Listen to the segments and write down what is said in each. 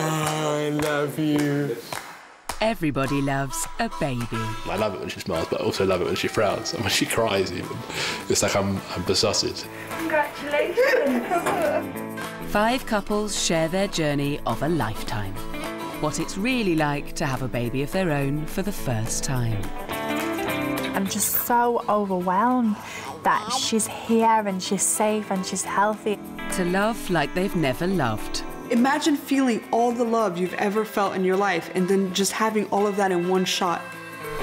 I love you. Everybody loves a baby. I love it when she smiles, but I also love it when she frowns and when she cries even. It's like I'm besotted. Congratulations! 5 couples share their journey of a lifetime. What it's really like to have a baby of their own for the first time. I'm just so overwhelmed that she's here and she's safe and she's healthy. To love like they've never loved. Imagine feeling all the love you've ever felt in your life and then just having all of that in one shot.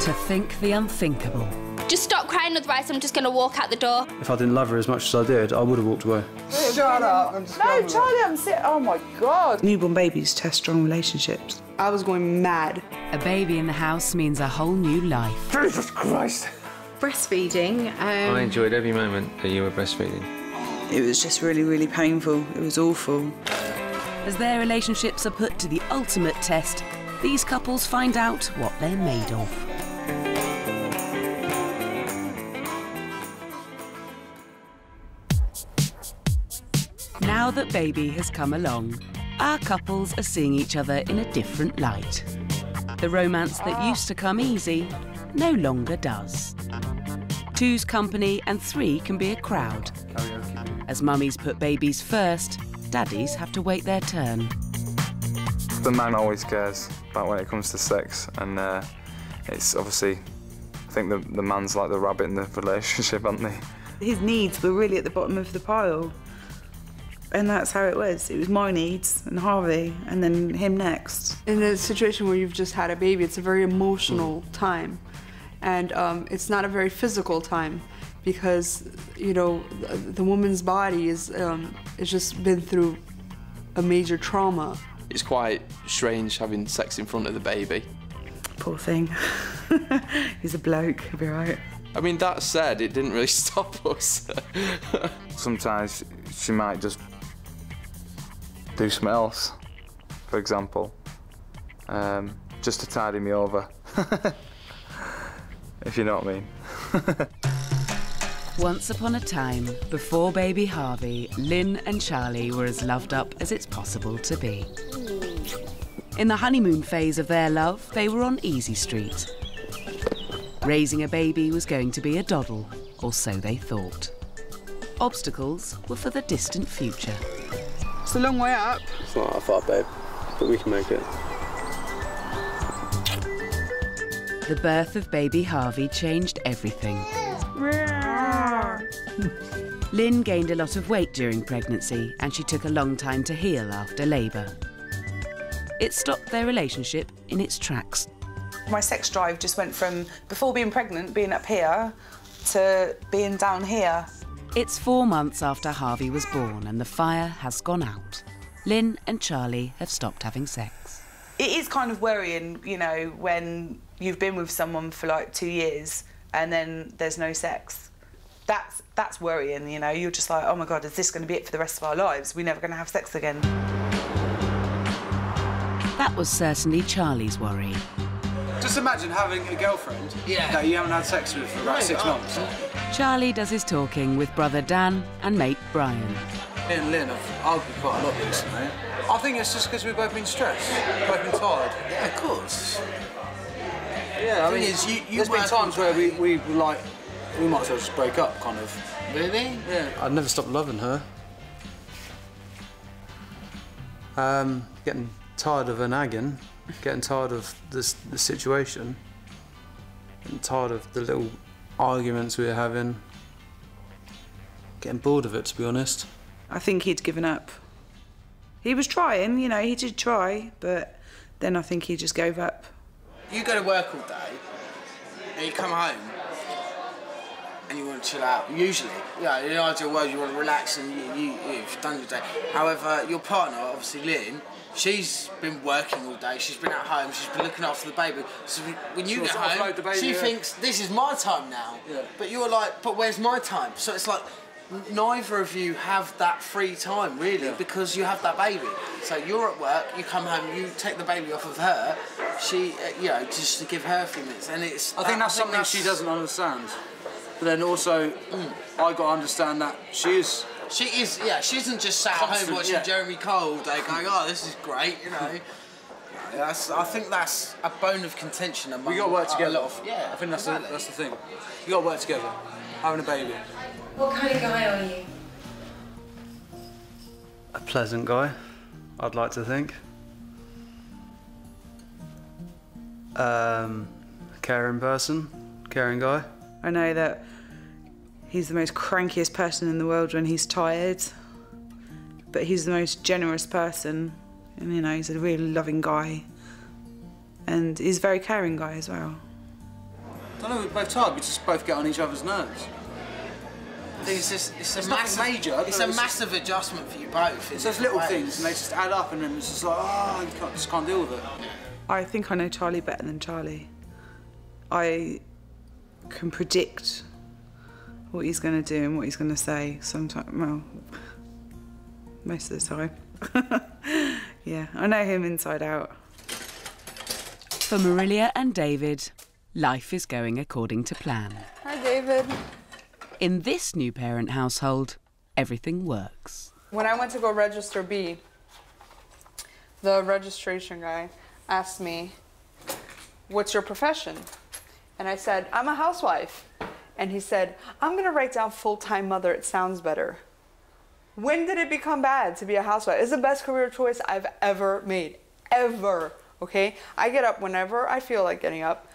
To think the unthinkable. Just stop crying, otherwise I'm just going to walk out the door. If I didn't love her as much as I did, I would have walked away. Shut up. No, Charlie, I'm sick. Oh, my God. Newborn babies test strong relationships. I was going mad. A baby in the house means a whole new life. Jesus Christ. Breastfeeding. I enjoyed every moment that you were breastfeeding. It was just really, really painful. It was awful. As their relationships are put to the ultimate test, these couples find out what they're made of. Now that baby has come along, our couples are seeing each other in a different light. The romance that used to come easy no longer does. 2's company and 3 can be a crowd. As mummies put babies first, daddies have to wait their turn. The man always cares about when it comes to sex, and it's obviously, I think the man's like the rabbit in the relationship, aren't they? His needs were really at the bottom of the pile. And that's how it was. It was my needs and Harvey, and then him next. In a situation where you've just had a baby, it's a very emotional time. And it's not a very physical time because, you know, the woman's body is just been through a major trauma. It's quite strange having sex in front of the baby. Poor thing. He's a bloke, he'll be right. I mean, that said, it didn't really stop us. Sometimes she might just do something else, for example, just to tidy me over, if you know what I mean. Once upon a time, before baby Harvey, Lynn and Charlie were as loved up as it's possible to be. In the honeymoon phase of their love, they were on easy street. Raising a baby was going to be a doddle, or so they thought. Obstacles were for the distant future. It's a long way up. It's not that far, babe, but we can make it. The birth of baby Harvey changed everything. Lynn gained a lot of weight during pregnancy, and she took a long time to heal after labour. It stopped their relationship in its tracks. My sex drive just went from, before being pregnant, being up here, to being down here. It's 4 months after Harvey was born and the fire has gone out. Lynn and Charlie have stopped having sex. It is kind of worrying, you know, when you've been with someone for like 2 years and then there's no sex. That's worrying, you know. You're just like, oh my God, is this going to be it for the rest of our lives? We're never going to have sex again. That was certainly Charlie's worry. Just imagine having a girlfriend that you haven't had sex with for about 6 months. Charlie does his talking with brother Dan and mate Brian. Me and Lynn have argued quite a lot recently. I think it's just because we've both been stressed, both been tired. Yeah, of course. Yeah, I mean, there's been times where we might as well just break up, kind of. Really? Yeah. I'd never stop loving her. Getting tired of her nagging, getting tired of the situation, getting tired of the little arguments we were having, getting bored of it, to be honest. I think he'd given up. He was trying, you know, he did try, but then I think he just gave up. You go to work all day, and you come home, and you want to chill out. Usually, yeah, in the ideal world, you want to relax and you've done your day. However, your partner, obviously Lynn, she's been working all day, she's been at home, she's been looking after the baby. So when you get home, she thinks, this is my time now. Yeah. But you're like, but where's my time? So it's like, neither of you have that free time, really, because you have that baby. So you're at work, you come home, you take the baby off of her, she, you know, just to give her a few minutes. And it's... I think that's something she doesn't understand. But then also, I got to understand that she is She is, yeah, she isn't just sat at home watching Jeremy Cole all day going, oh, this is great, you know. I think that's a bone of contention among We got to work together. a lot of, yeah, I think that's the thing. You got to work together. Having a baby. What kind of guy are you? A pleasant guy, I'd like to think. Caring person, caring guy. I know that he's the most crankiest person in the world when he's tired, but he's the most generous person, and you know, he's a really loving guy, and he's a very caring guy as well. I don't know, we're both tired, we just both get on each other's nerves. I think it's a massive, major. It's a massive adjustment for you both. It's those little things, and they just add up, and then it's just like, oh, you just can't deal with it. I think I know Charlie better than Charlie. I can predict what he's going to do and what he's going to say sometimes, well, most of the time. Yeah, I know him inside out. For Marilia and David, life is going according to plan. Hi, David. In this new parent household, everything works. When I went to go register B, the registration guy asked me, what's your profession? And I said, I'm a housewife. And he said, I'm gonna write down full-time mother, it sounds better. When did it become bad to be a housewife? It's the best career choice I've ever made, ever, okay? I get up whenever I feel like getting up.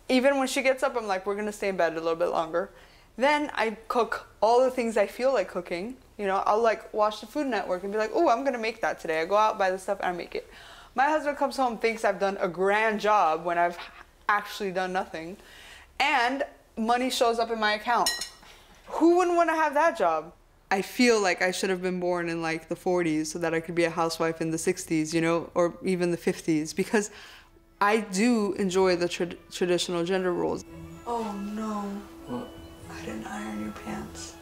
Even when she gets up, I'm like, we're gonna stay in bed a little bit longer. Then I cook all the things I feel like cooking. You know, I'll like watch the Food Network and be like, oh, I'm gonna make that today. I go out, buy the stuff, and I make it. My husband comes home, thinks I've done a grand job when I've actually done nothing. And money shows up in my account. Who wouldn't want to have that job? I feel like I should have been born in like the 40s so that I could be a housewife in the 60s, you know, or even the 50s, because I do enjoy the traditional gender roles. Oh no. What? I didn't iron your pants.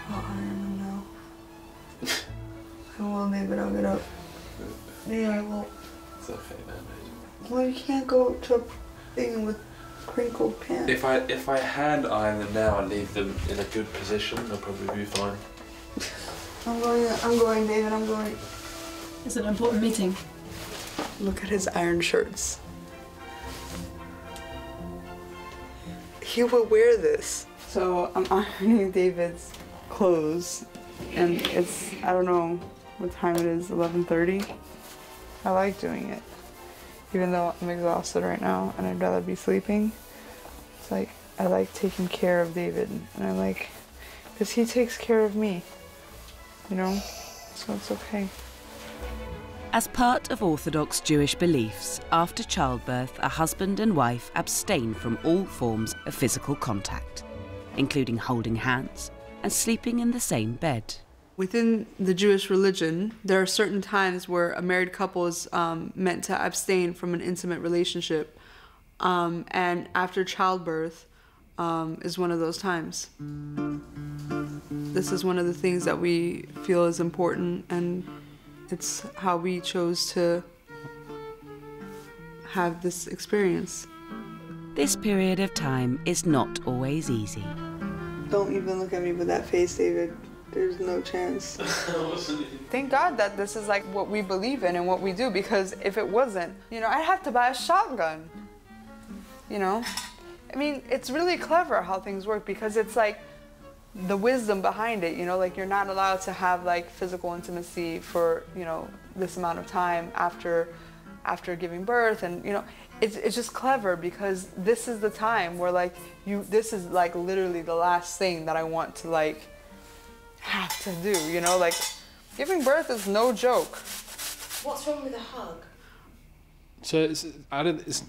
I'll iron them now. I will, David, I'll get up. Yeah, I will. It's okay, man. Well, you can't go to a thing with crinkled pants. If I hand iron them now and leave them in a good position, they'll probably be fine. I'm going, David, I'm going. It's an important meeting. Look at his iron shirts. He will wear this. So I'm ironing David's clothes, and it's, I don't know what time it is, 11:30. I like doing it, even though I'm exhausted right now and I'd rather be sleeping. It's like, I like taking care of David, and I like, because he takes care of me, you know, so it's okay. As part of Orthodox Jewish beliefs, after childbirth, a husband and wife abstain from all forms of physical contact, including holding hands and sleeping in the same bed. Within the Jewish religion, there are certain times where a married couple is meant to abstain from an intimate relationship, and after childbirth is one of those times. This is one of the things that we feel is important, and it's how we chose to have this experience. This period of time is not always easy. Don't even look at me with that face, David. There's no chance. Thank God that this is like what we believe in and what we do, because if it wasn't, you know, I'd have to buy a shotgun. You know? I mean, it's really clever how things work, because it's like the wisdom behind it, you know, like you're not allowed to have like physical intimacy for, you know, this amount of time after giving birth, and you know, it's just clever, because this is the time where like this is like literally the last thing that I want to like have to do, you know, like giving birth is no joke. What's wrong with a hug? So it's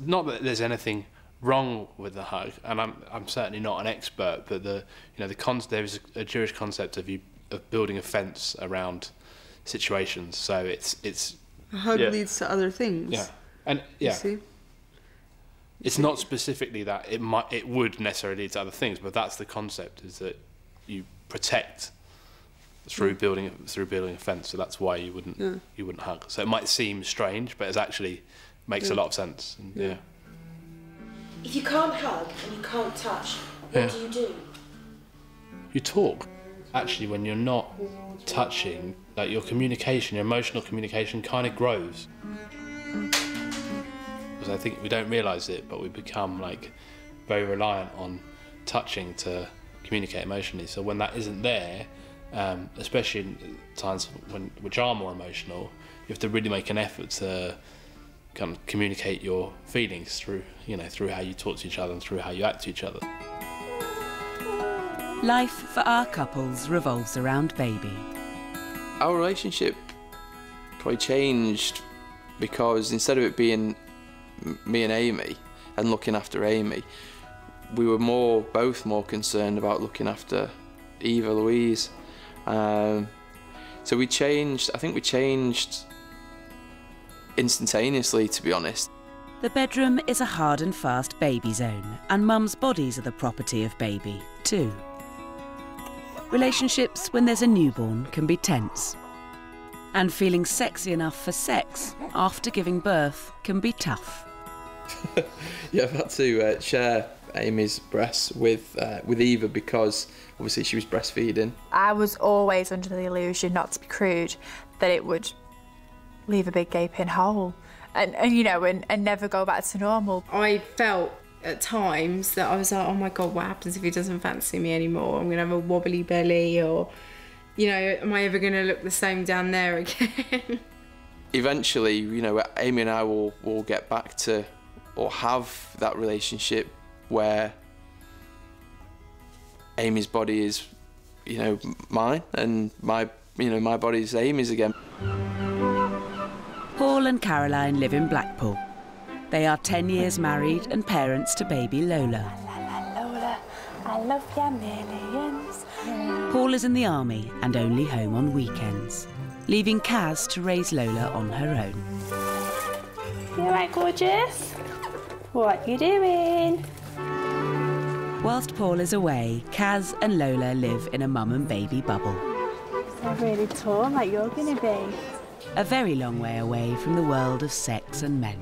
not that there's anything wrong with the hug, and I'm certainly not an expert, but there is a Jewish concept of building a fence around situations. So it's a hug leads to other things. Yeah, and yeah. You see? It's not specifically that it would necessarily lead to other things, but that's the concept, is that you protect through building a fence. So that's why you wouldn't hug. So it might seem strange, but it actually makes a lot of sense. And, yeah. If you can't hug and you can't touch, what do you do? you talk. Actually, when you're not touching, like your communication, your emotional communication kind of grows. Because I think we don't realise it, but we become like very reliant on touching to communicate emotionally. So when that isn't there, especially in times which are more emotional, you have to really make an effort to kind of communicate your feelings through, through how you talk to each other and through how you act to each other. Life for our couples revolves around baby. Our relationship probably changed because instead of it being me and Amy and looking after Amy, we were both more concerned about looking after Eva Louise. So we changed, I think we changed instantaneously, to be honest. The bedroom is a hard and fast baby zone, and mum's bodies are the property of baby, too. Relationships when there's a newborn can be tense. And feeling sexy enough for sex after giving birth can be tough. Yeah, I've had to share Amy's breasts with Eva because obviously she was breastfeeding. I was always under the illusion, not to be crude, that it would leave a big gaping hole and never go back to normal. I felt at times that I was like, oh my God, what happens if he doesn't fancy me anymore? I'm going to have a wobbly belly, or, am I ever going to look the same down there again? Eventually, Amy and I will get back to, or have that relationship where Amy's body is, mine, and my body is Amy's again. Paul and Caroline live in Blackpool. They are 10 years married and parents to baby Lola. Lola, I love ya millions. Paul is in the army and only home on weekends, leaving Kaz to raise Lola on her own. You alright, gorgeous? What you doing? Whilst Paul is away, Kaz and Lola live in a mum and baby bubble. So really tall, like you're gonna be. A very long way away from the world of sex and men.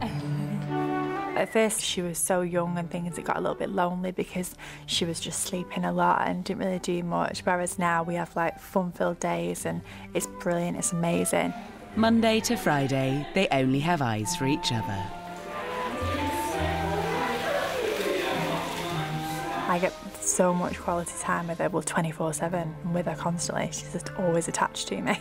At first she was so young and things, it got a little bit lonely because she was just sleeping a lot and didn't really do much, whereas now we have like fun-filled days and it's brilliant, it's amazing. Monday to Friday, they only have eyes for each other. I get so much quality time with her, well 24/7, I'm with her constantly, she's just always attached to me.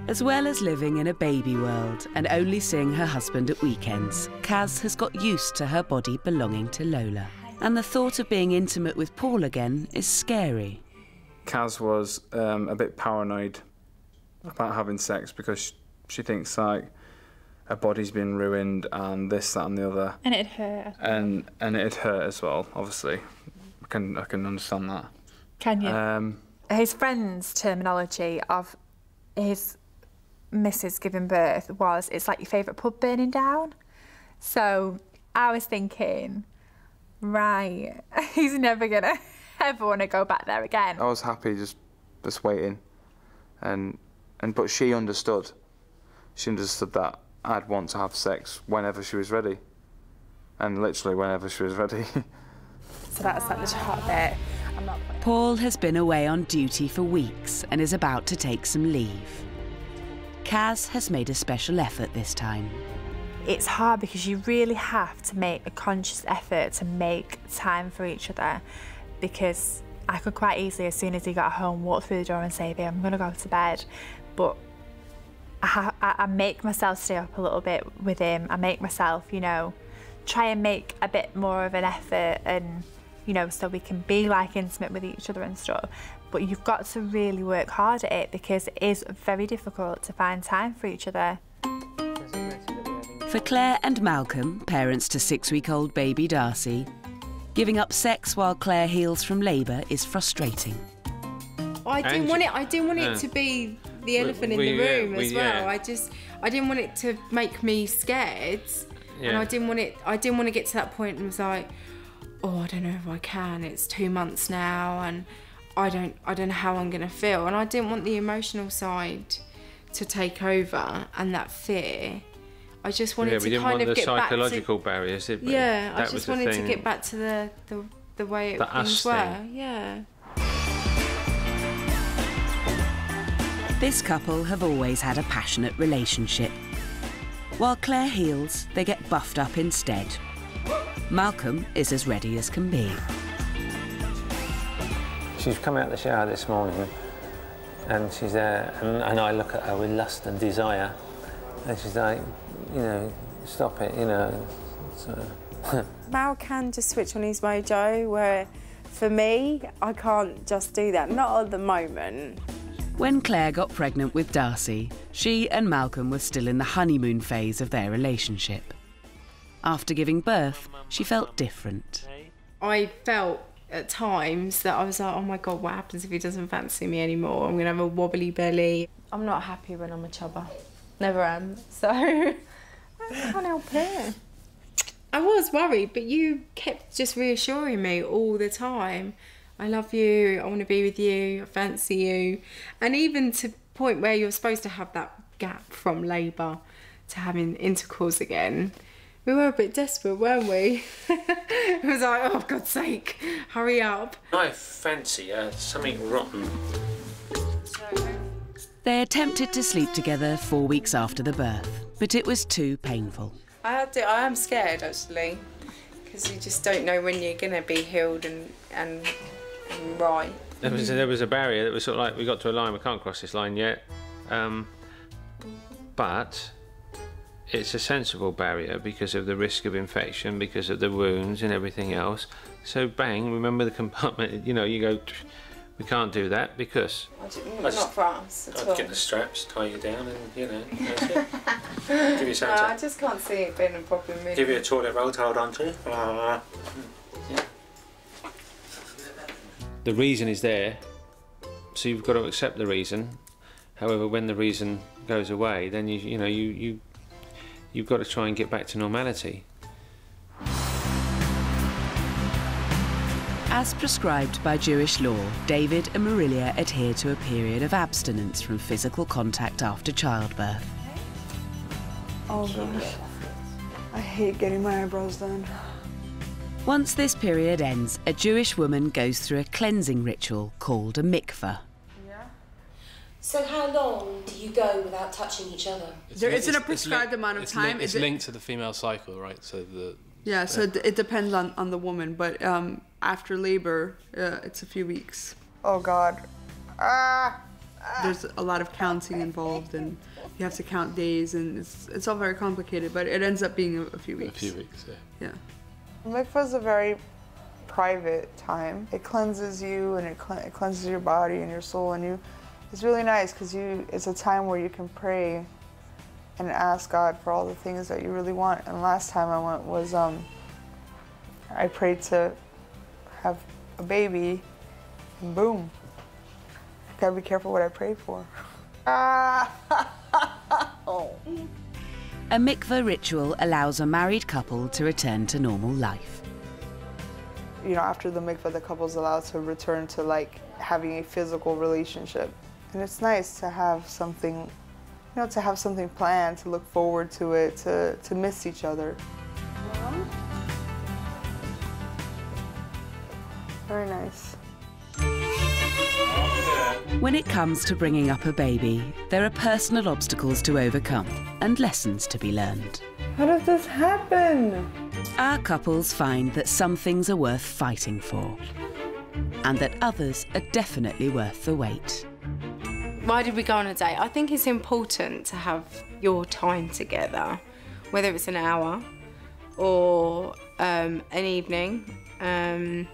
As well as living in a baby world and only seeing her husband at weekends, Kaz has got used to her body belonging to Lola. And the thought of being intimate with Paul again is scary. Kaz was a bit paranoid about having sex because she thinks like her body's been ruined and this, that and the other. And it'd hurt. And it'd hurt as well, obviously. I can understand that. Can you? His friend's terminology of his missus giving birth was, it's like your favourite pub burning down. So I was thinking, right, he's never gonna ever want to go back there again. I was happy just waiting, but she understood. She understood that I'd want to have sex whenever she was ready, and literally whenever she was ready. So that's like the hot bit. Paul has been away on duty for weeks and is about to take some leave. Kaz has made a special effort this time. It's hard because you really have to make a conscious effort to make time for each other, because I could quite easily, as soon as he got home, walk through the door and say, babe, I'm going to go to bed. But I make myself stay up a little bit with him. I make myself, try and make a bit more of an effort and, so we can be like intimate with each other and stuff. But you've got to really work hard at it because it is very difficult to find time for each other. For Claire and Malcolm, parents to 6-week-old baby Darcy, giving up sex while Claire heals from labour is frustrating. I didn't want it to be the elephant in the room as well. I didn't want it to make me scared, and I didn't want to get to that point and was like, oh, I don't know if I can. It's 2 months now, and I don't know how I'm gonna feel, and I didn't want the emotional side to take over and that fear. I just wanted to kind of get back to... we didn't want the psychological barriers, did we? Yeah, I just wanted to get back to the way things were. Yeah. This couple have always had a passionate relationship. While Claire heals, they get buffed up instead. Malcolm is as ready as can be. She's come out of the shower this morning and she's there, and I look at her with lust and desire, and she's like, you know, stop it, you know. So. Mal can just switch on his mojo, where for me, I can't just do that, not at the moment. When Claire got pregnant with Darcy, she and Malcolm were still in the honeymoon phase of their relationship. After giving birth, she felt different. I felt at times that I was like, oh my God, what happens if he doesn't fancy me anymore? I'm going to have a wobbly belly. I'm not happy when I'm a chubber. Never am. So I can't help it. I was worried, but you kept just reassuring me all the time. I love you, I want to be with you, I fancy you. And even to the point where you're supposed to have that gap from labour to having intercourse again, we were a bit desperate, weren't we? It was like, oh, for God's sake, hurry up. I fancy something rotten. They attempted to sleep together 4 weeks after the birth, but it was too painful. I am scared, actually, because you just don't know when you're going to be healed and right. There was a barrier that was sort of like, we got to a line, we can't cross this line yet. But it's a sensible barrier because of the risk of infection, because of the wounds and everything else. So bang, remember the compartment, you know, you go, we can't do that because... Not for us at all. I'd get the straps, tie you down and, you know, that's it. Give you something I just can't see it being a problem, really. Give you a toilet roll to hold on to. Yeah. The reason is there, so you've got to accept the reason. However, when the reason goes away, then you've got to try and get back to normality. As prescribed by Jewish law, David and Marilia adhere to a period of abstinence from physical contact after childbirth. Oh gosh, I hate getting my eyebrows done. Once this period ends, a Jewish woman goes through a cleansing ritual called a mikveh. So how long do you go without touching each other? There isn't a prescribed amount of time. It's linked to the female cycle, right? So it depends on the woman, but after labor, it's a few weeks. Oh God. There's a lot of counting involved, and you have to count days, and it's all very complicated, but it ends up being a few weeks. A few weeks, yeah. Mikvah is a very private time. It cleanses you, and it cleanses your body and your soul, and it's really nice because it's a time where you can pray and ask God for all the things that you really want. And last time I went was I prayed to have a baby, and boom. Gotta be careful what I pray for. Oh. A mikveh ritual allows a married couple to return to normal life. You know, after the mikveh, the couple's allowed to return to like having a physical relationship. And it's nice to have something, to have something planned, to look forward to it, to miss each other. Very nice. When it comes to bringing up a baby, there are personal obstacles to overcome and lessons to be learned. How does this happen? Our couples find that some things are worth fighting for, and that others are definitely worth the wait. Why did we go on a date? I think it's important to have your time together, whether it's an hour or an evening, and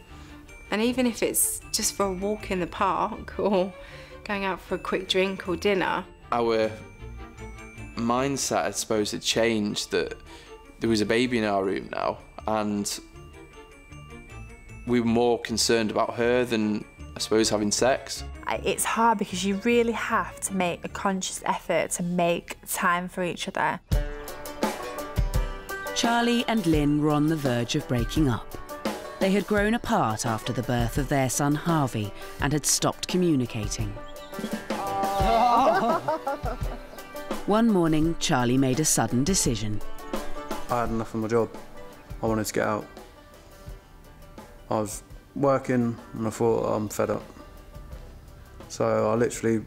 even if it's just for a walk in the park or going out for a quick drink or dinner. Our mindset, I suppose, had changed, that there was a baby in our room now, and we were more concerned about her than, I suppose, having sex. It's hard because you really have to make a conscious effort to make time for each other. Charlie and Lynn were on the verge of breaking up. They had grown apart after the birth of their son Harvey and had stopped communicating. One morning, Charlie made a sudden decision. I had enough of my job. I wanted to get out. I was working and I thought, I'm fed up. So I literally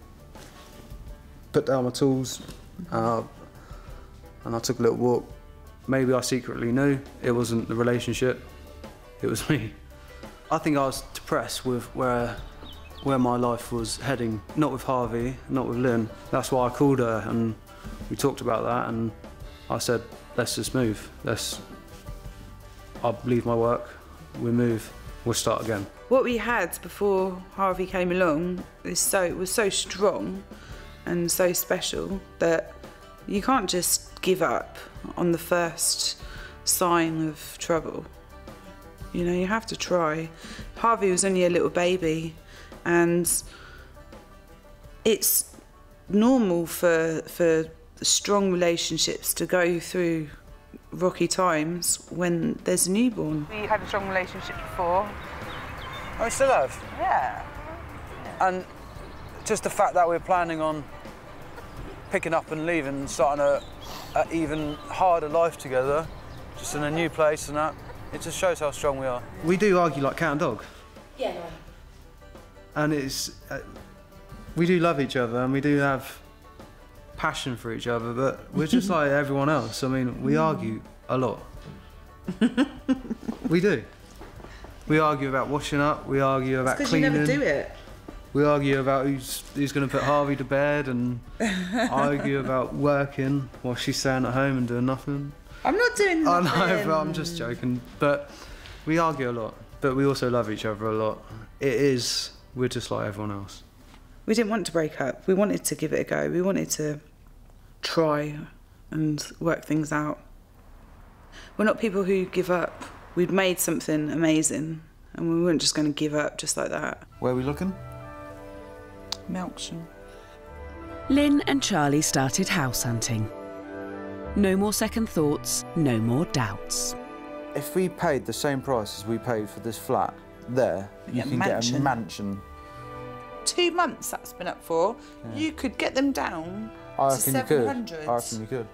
put down my tools, and I took a little walk. Maybe I secretly knew it wasn't the relationship, it was me. I think I was depressed with where my life was heading, not with Harvey, not with Lynn. That's why I called her and we talked about that, and I said, let's just move. I'll leave my work, we move, we'll start again. What we had before Harvey came along was so strong and so special that you can't just give up on the first sign of trouble. You know, you have to try. Harvey was only a little baby, and it's normal for strong relationships to go through rocky times when there's a newborn. We had a strong relationship before. I still have. Yeah. And just the fact that we're planning on picking up and leaving and starting an even harder life together, just in a new place and that, it just shows how strong we are. We do argue like cat and dog. Yeah, no. And it's, we do love each other and we do have passion for each other, but we're just like everyone else. I mean, we argue a lot. We do. We argue about washing up, we argue about cleaning. Because you never do it. We argue about who's going to put Harvey to bed, and argue about working while she's staying at home and doing nothing. I'm not doing nothing. I know, but I'm just joking. But we argue a lot, but we also love each other a lot. We're just like everyone else. We didn't want to break up. We wanted to give it a go. We wanted to try and work things out. We're not people who give up. We'd made something amazing, and we weren't just going to give up just like that. Where are we looking? Melksham. Lynn and Charlie started house hunting. No more second thoughts, no more doubts. If we paid the same price as we paid for this flat there, you can get a mansion. 2 months that's been up for. Yeah. You could get them down to 700. I reckon you could.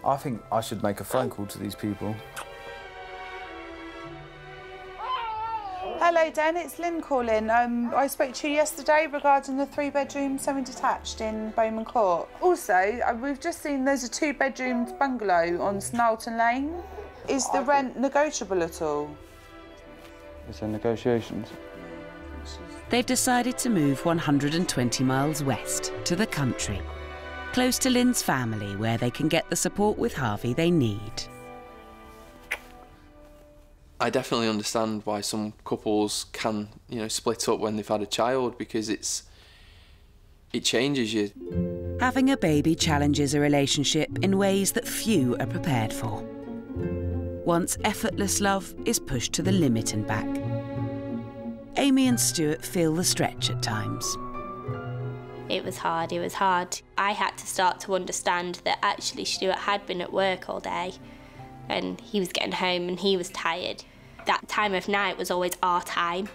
I think I should make a phone call to these people. Hello, Den, it's Lynn calling. I spoke to you yesterday regarding the 3-bedroom semi-detached in Bowman Court. Also, we've just seen there's a 2-bedroom bungalow on Snarlton Lane. Is the rent negotiable at all? Is there negotiations? They've decided to move 120 miles west to the country, close to Lynn's family, where they can get the support with Harvey they need. I definitely understand why some couples can, split up when they've had a child, because it changes you. Having a baby challenges a relationship in ways that few are prepared for. Once effortless love is pushed to the limit and back. Amy and Stuart feel the stretch at times. It was hard. I had to start to understand that actually Stuart had been at work all day and he was getting home and he was tired. That time of night was always our time.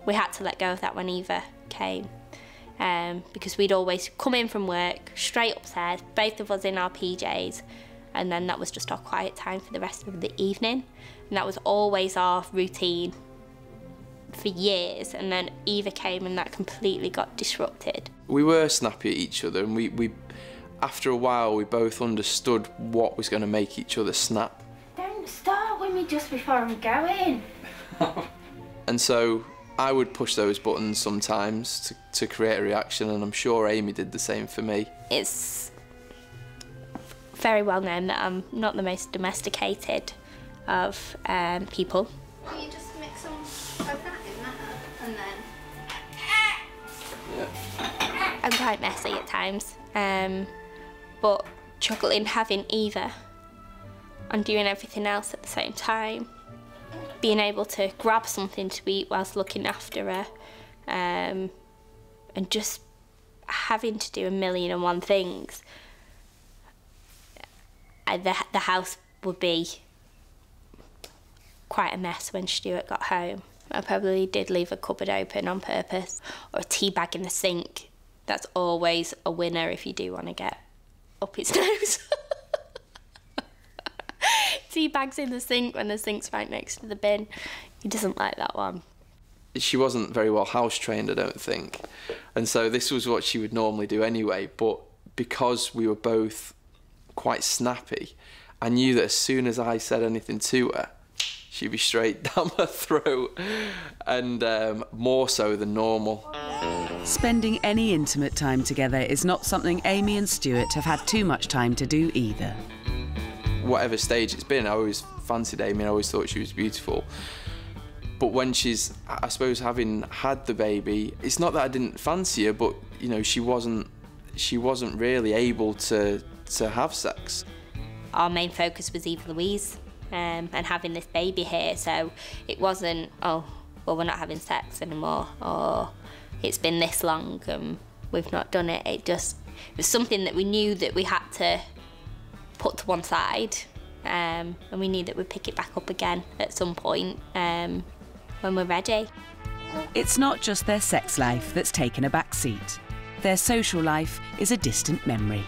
We had to let go of that when Eva came, because we'd always come in from work, straight upstairs, both of us in our PJs, and then that was just our quiet time for the rest of the evening. And that was always our routine for years, and then Eva came and that completely got disrupted. We were snappy at each other, and we after a while we both understood what was going to make each other snap. Don't start with me just before I'm going. And so I would push those buttons sometimes to create a reaction, and I'm sure Amy did the same for me. It's very well known that I'm not the most domesticated of people. Will you just mix some of that in there and then... Yeah. I'm quite messy at times, but juggling having Eva and doing everything else at the same time, being able to grab something to eat whilst looking after her, and just having to do 1,000,001 things, the house would be quite a mess when Stuart got home. I probably did leave a cupboard open on purpose, or a tea bag in the sink. That's always a winner if you do want to get up its nose. Tea bags in the sink when the sink's right next to the bin. He doesn't like that one. She wasn't very well house trained, I don't think, and so this was what she would normally do anyway, but because we were both quite snappy, I knew that as soon as I said anything to her, she'd be straight down my throat, and more so than normal. Spending any intimate time together is not something Amy and Stuart have had too much time to do either. Whatever stage it's been, I always fancied Amy and I always thought she was beautiful. But when she's, I suppose, having had the baby, it's not that I didn't fancy her, but you know, she wasn't really able to have sex. Our main focus was Eva Louise and having this baby here, so it wasn't, oh, well, we're not having sex anymore, or it's been this long and we've not done it. It was something that we knew that we had to put to one side, and we knew that we'd pick it back up again at some point when we're ready. It's not just their sex life that's taken a back seat. Their social life is a distant memory.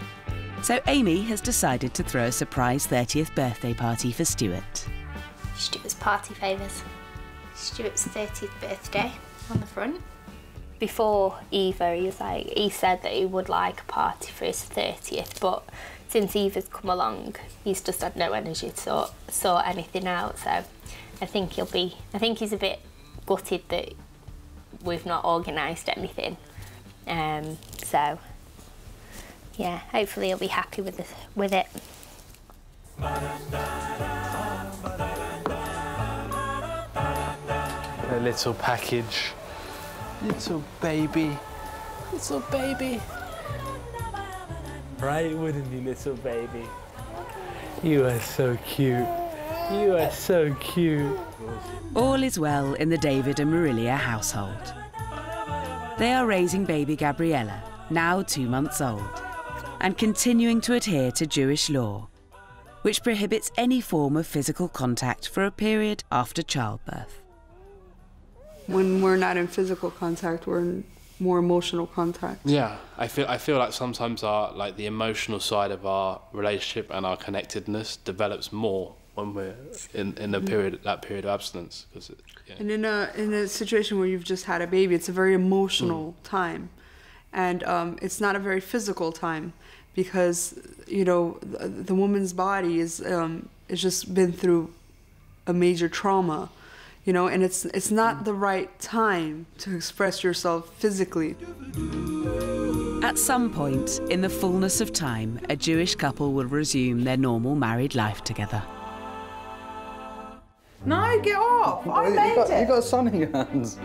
So Amy has decided to throw a surprise 30th birthday party for Stuart. Stuart's party favours. Stuart's 30th birthday on the front. Before Eva, he said that he would like a party for his 30th, but since Eva's come along, he's just had no energy to sort anything out. So I think he's a bit gutted that we've not organised anything. So yeah, hopefully he'll be happy with it. A little package. Little baby. Little baby. Right, wouldn't you, little baby? You are so cute. You are so cute. All is well in the David and Marilia household. They are raising baby Gabriella, now 2 months old, and continuing to adhere to Jewish law, which prohibits any form of physical contact for a period after childbirth. When we're not in physical contact, we're in more emotional contact. Yeah, I feel like sometimes the emotional side of our relationship and our connectedness develops more when we're in that period of abstinence. Yeah. And in a situation where you've just had a baby, it's a very emotional time, and it's not a very physical time, because you know the woman's body is just been through a major trauma. You know, and it's not the right time to express yourself physically. At some point, in the fullness of time, a Jewish couple will resume their normal married life together. No, get off! I made it! You got a son in your hands.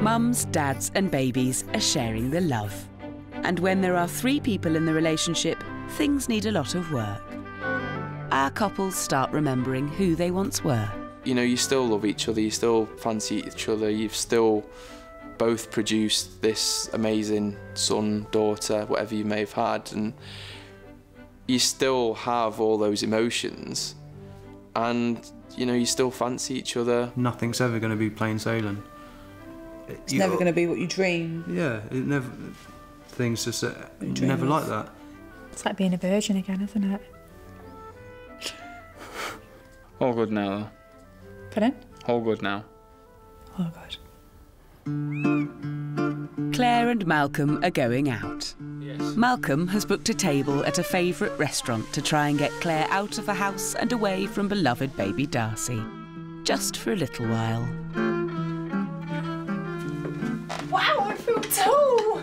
Mums, dads and babies are sharing the love. And when there are 3 people in the relationship, things need a lot of work. Our couples start remembering who they once were. You know, you still love each other, you still fancy each other, you've still both produced this amazing son, daughter, whatever you may have had, and you still have all those emotions, and you know, you still fancy each other. Nothing's ever going to be plain sailing. It's never going to be what you dream. Yeah, it never. Things just never like that. It's like being a virgin again, isn't it? All good now. Pardon? All good now. Oh, God. Claire and Malcolm are going out. Yes. Malcolm has booked a table at a favourite restaurant to try and get Claire out of the house and away from beloved baby Darcy. Just for a little while. Wow, I feel tall!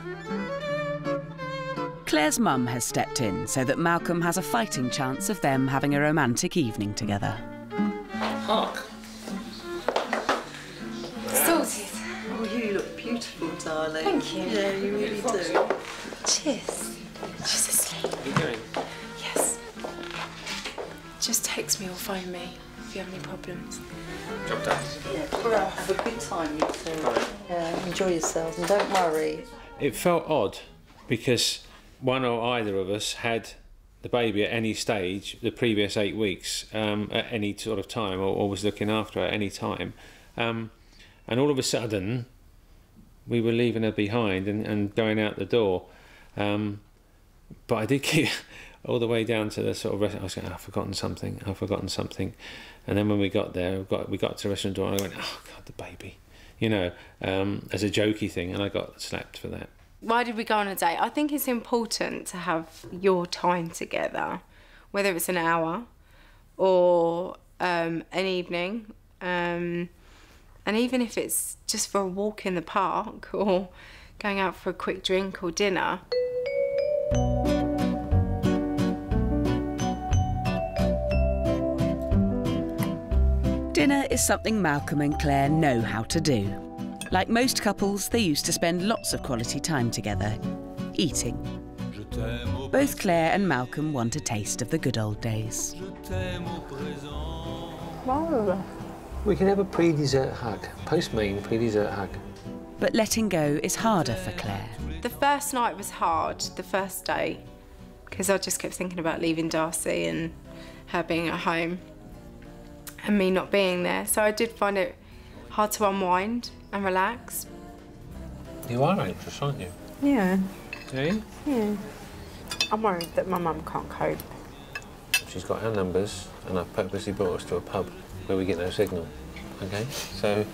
Claire's mum has stepped in so that Malcolm has a fighting chance of them having a romantic evening together. Hark. Sorted. Oh, you look beautiful, darling. Thank you. Yeah, you really do. Cheers. She's asleep. What are you doing? Yes. Just text me or phone me if you have any problems. Job done. Yeah, have a good time, you two. Enjoy yourselves and don't worry. It felt odd because one or either of us had the baby at any stage the previous 8 weeks, at any sort of time, or was looking after her at any time. And all of a sudden, we were leaving her behind and going out the door. But I did keep all the way down to the sort of restaurant. I was going, I've forgotten something. And then when we got there, we got to the restaurant door and I went, oh God, the baby. You know, as a jokey thing, and I got slapped for that. Why did we go on a date? I think it's important to have your time together, whether it's an hour or an evening, and even if it's just for a walk in the park or going out for a quick drink or dinner. Dinner is something Malcolm and Claire know how to do. Like most couples, they used to spend lots of quality time together, eating. Both Claire and Malcolm want a taste of the good old days. We can have a pre-dessert hug, post-meal pre-dessert hug. But letting go is harder for Claire. The first night was hard, the first day, because I just kept thinking about leaving Darcy and her being at home and me not being there. So I did find it hard to unwind and relax. You are anxious, aren't you? Yeah. Are you? Yeah. I'm worried that my mum can't cope. She's got our numbers, and I've purposely brought us to a pub where we get no signal. Okay? So...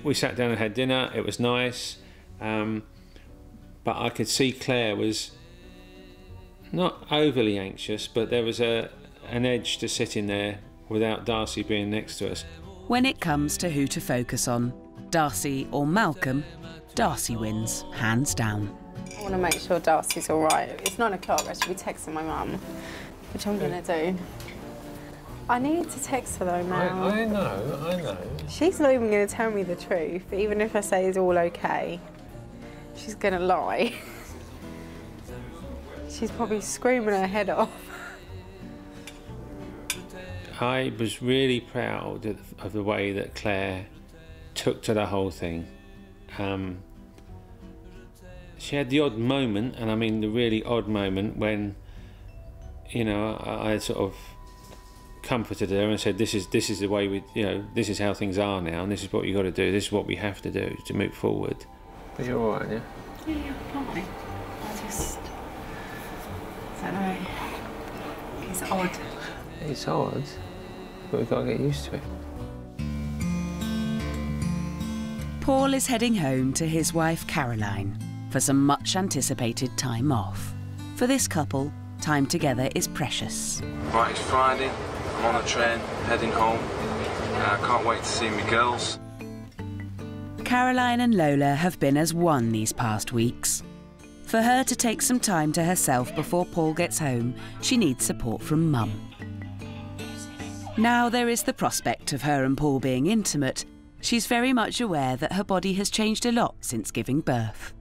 we sat down and had dinner. It was nice. But I could see Claire was not overly anxious, but there was an edge to sitting there without Darcy being next to us. When it comes to who to focus on, Darcy or Malcolm, Darcy wins, hands down. I want to make sure Darcy's all right. It's 9 o'clock, I should be texting my mum, which I'm going to do. I need to text her though now. I know. She's not even going to tell me the truth, even if I say it's all okay. She's going to lie. She's probably screaming her head off. I was really proud of the way that Claire took to the whole thing. She had the odd moment, and I mean the really odd moment, when, you know, I sort of comforted her and said, this is the way we, you know, this is how things are now, and this is what you got to do, this is what we have to do to move forward. But you're all right, yeah? Yeah, I'm fine. I don't know. It's odd. It's odd, but we've got to get used to it. Paul is heading home to his wife Caroline for some much-anticipated time off. For this couple, time together is precious. Right, it's Friday. I'm on the train, heading home. I can't wait to see my girls. Caroline and Lola have been as one these past weeks. For her to take some time to herself before Paul gets home, she needs support from Mum. Now there is the prospect of her and Paul being intimate. She's very much aware that her body has changed a lot since giving birth.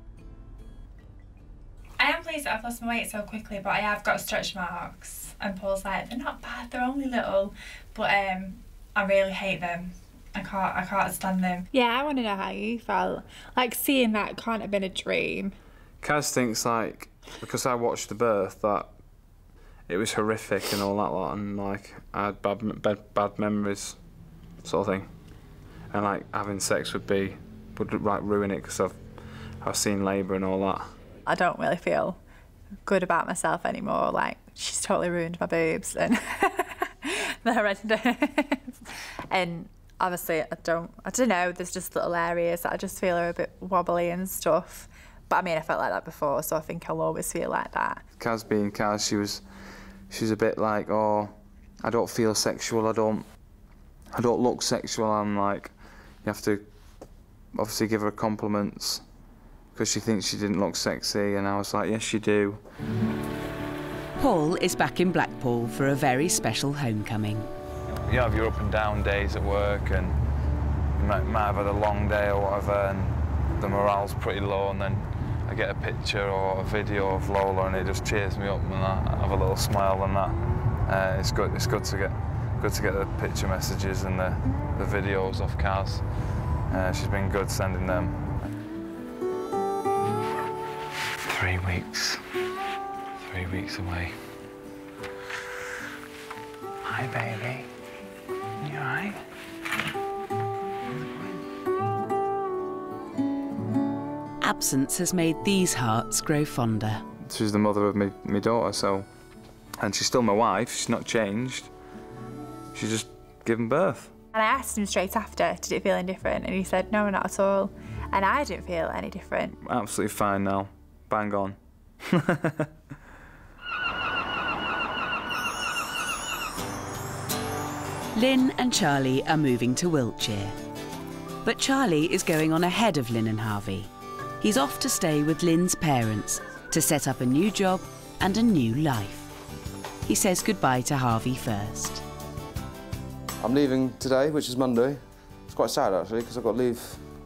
I am pleased that I've lost my weight so quickly, but I have got stretch marks. And Paul's like, they're not bad, they're only little, but I really hate them. I can't stand them. Yeah, I want to know how you felt. Like, seeing that can't have been a dream. Kaz thinks, like, because I watched the birth, that it was horrific and all that lot, and like I had bad memories, sort of thing, and like having sex would like ruin it because I've seen labour and all that. I don't really feel good about myself anymore. Like, she's totally ruined my boobs and the horrendous. And obviously, I don't know. There's just little areas that I just feel are a bit wobbly and stuff. But I mean, I felt like that before, so I think I'll always feel like that. Kaz being Kaz, she was a bit like, oh, I don't feel sexual. I don't look sexual. I'm like, you have to obviously give her compliments because she thinks she didn't look sexy, and I was like, yes, you do. Paul is back in Blackpool for a very special homecoming. You have your up and down days at work, and you might have had a long day or whatever, and the morale's pretty low, and then I get a picture or a video of Lola, and it just cheers me up, and I have a little smile, and that it's good. It's good to get the picture messages and the videos off Kaz. She's been good sending them. 3 weeks. 3 weeks away. Hi, baby. You all right? Absence has made these hearts grow fonder. She's the mother of my daughter, so, and she's still my wife. She's not changed. She's just given birth. And I asked him straight after, did it feel any different? And he said, no, not at all. And I didn't feel any different. Absolutely fine now. Bang on. Lynn and Charlie are moving to Wiltshire. But Charlie is going on ahead of Lynn and Harvey. He's off to stay with Lynn's parents to set up a new job and a new life. He says goodbye to Harvey first. I'm leaving today, which is Monday. It's quite sad actually, because I've got to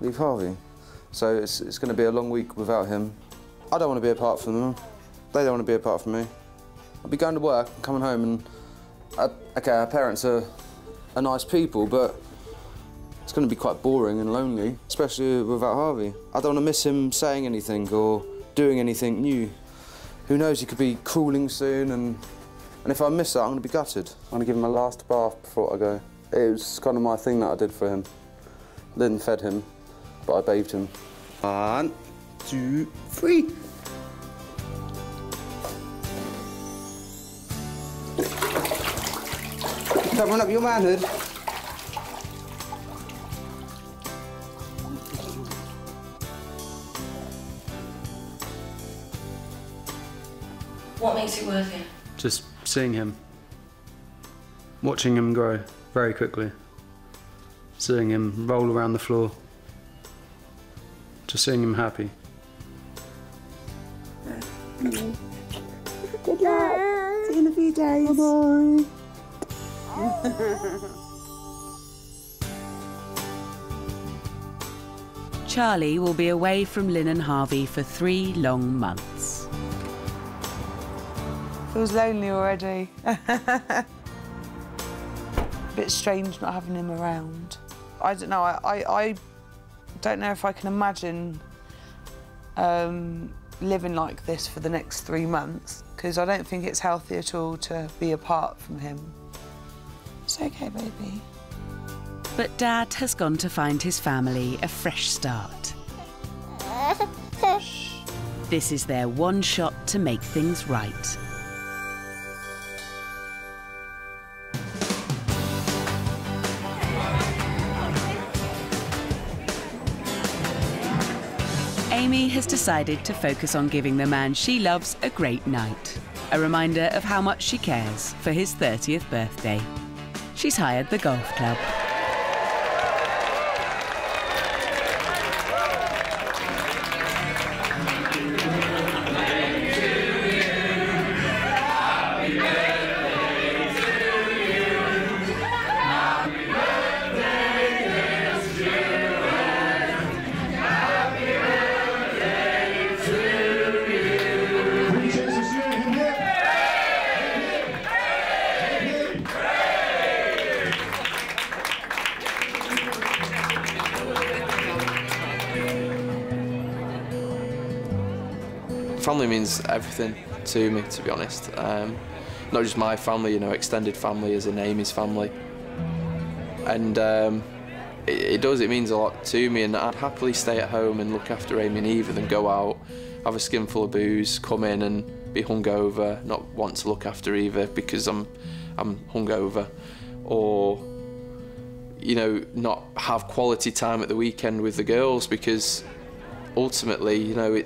leave Harvey. So it's going to be a long week without him. I don't want to be apart from them. They don't want to be apart from me. I'll be going to work, coming home, and okay, our parents are nice people, but it's going to be quite boring and lonely, especially without Harvey. I don't want to miss him saying anything or doing anything new. Who knows, he could be crawling soon, and if I miss that, I'm going to be gutted. I'm going to give him a last bath before I go. It was kind of my thing that I did for him. Lynn fed him, but I bathed him. 1, 2, 3. Covering up your manhood. What makes it worth it? Just seeing him. Watching him grow very quickly. Seeing him roll around the floor. Just seeing him happy. Good luck. See you in a few days. Bye-bye. Charlie will be away from Lynn and Harvey for 3 long months. Feels lonely already. Bit strange not having him around. I don't know, I don't know if I can imagine living like this for the next 3 months, because I don't think it's healthy at all to be apart from him. It's okay, baby. But Dad has gone to find his family a fresh start. This is their one shot to make things right. Amy has decided to focus on giving the man she loves a great night. A reminder of how much she cares for his 30th birthday. She's hired the golf club. Family means everything to me, to be honest. Not just my family, you know, extended family as in Amy's family. And it means a lot to me, and I'd happily stay at home and look after Amy and Eva than go out, have a skinful of booze, come in and be hungover, not want to look after Eva because I'm hungover, or, you know, not have quality time at the weekend with the girls, because ultimately, you know,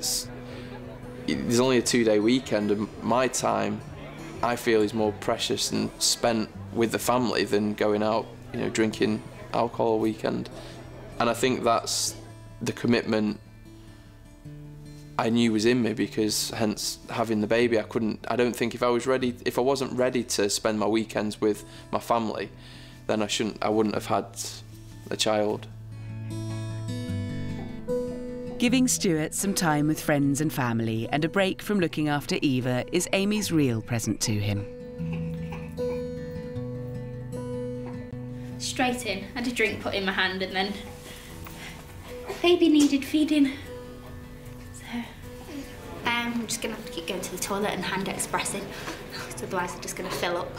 there's only a 2-day weekend, and my time, I feel, is more precious and spent with the family than going out, you know, drinking alcohol all weekend. And I think that's the commitment I knew was in me, because hence having the baby, I don't think if I wasn't ready to spend my weekends with my family, then I wouldn't have had a child. Giving Stuart some time with friends and family and a break from looking after Eva is Amy's real present to him. Straight in, had a drink put in my hand, and then baby needed feeding. So I'm just gonna have to keep going to the toilet and hand expressing, otherwise I'm just gonna fill up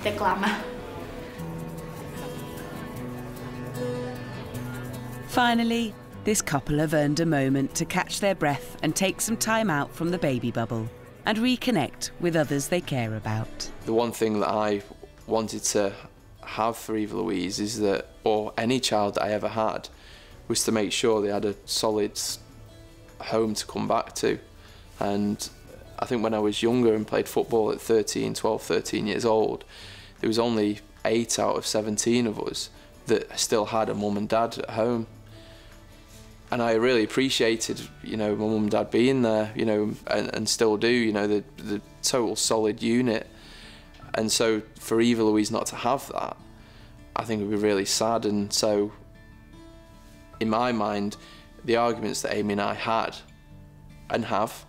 the glamour. Finally, this couple have earned a moment to catch their breath and take some time out from the baby bubble and reconnect with others they care about. The one thing that I wanted to have for Eva Louise is that, or any child that I ever had, was to make sure they had a solid home to come back to. And I think when I was younger and played football at 12, 13 years old, there was only 8 out of 17 of us that still had a mum and dad at home. And I really appreciated, you know, my mum and dad being there, you know, and still do, you know, the total solid unit. And so for Eva Louise not to have that, I think it would be really sad. And so, in my mind, the arguments that Amy and I had and have,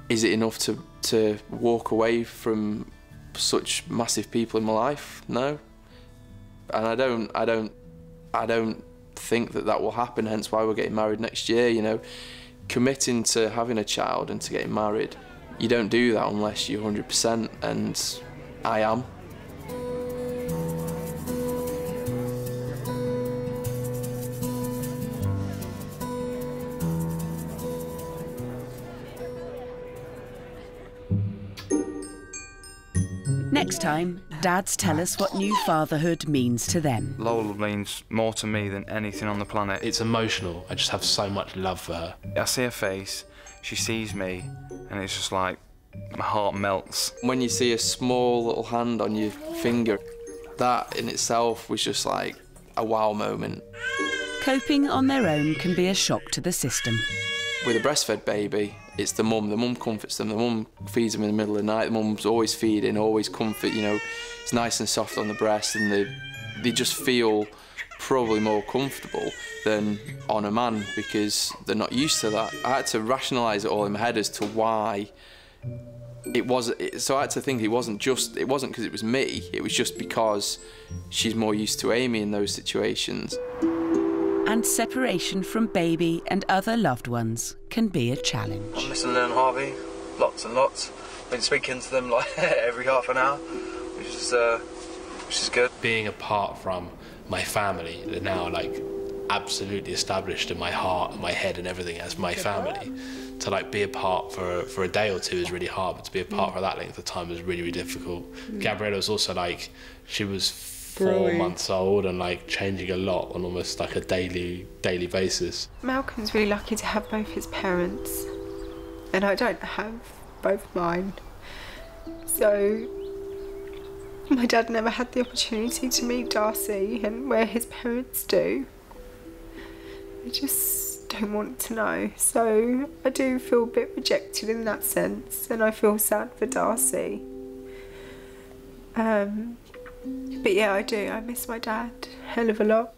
is it enough to walk away from such massive people in my life? No. And I don't think that will happen, hence why we're getting married next year, you know. Committing to having a child and to getting married, you don't do that unless you're 100%, and I am. Next time, dads tell us what new fatherhood means to them. Lola means more to me than anything on the planet. It's emotional. I just have so much love for her. I see her face, she sees me, and it's just like, my heart melts. When you see a small little hand on your finger, that in itself was just like a wow moment. Coping on their own can be a shock to the system. With a breastfed baby, it's the mum. The mum comforts them. The mum feeds them in the middle of the night. The mum's always feeding, always comfort. You know, it's nice and soft on the breast, and they just feel probably more comfortable than on a man because they're not used to that. I had to rationalise it all in my head as to why it was. So I had to think it wasn't because it was me. It was just because she's more used to Amy in those situations. And separation from baby and other loved ones can be a challenge. I'm missing Lynn and Harvey, lots and lots. Been speaking to them like every half an hour, which is good. Being apart from my family, they're now like absolutely established in my heart and my head and everything as my family. To like be apart for a day or two is really hard, but to be apart for that length of time was really, really difficult. Gabriella was also like, she was 4 months old and like changing a lot on almost like a daily basis. Malcolm's really lucky to have both his parents, and I don't have both mine. So my dad never had the opportunity to meet Darcy, and where his parents do, I just don't want to know. So I do feel a bit rejected in that sense, and I feel sad for Darcy. But yeah, I do. I miss my dad a hell of a lot.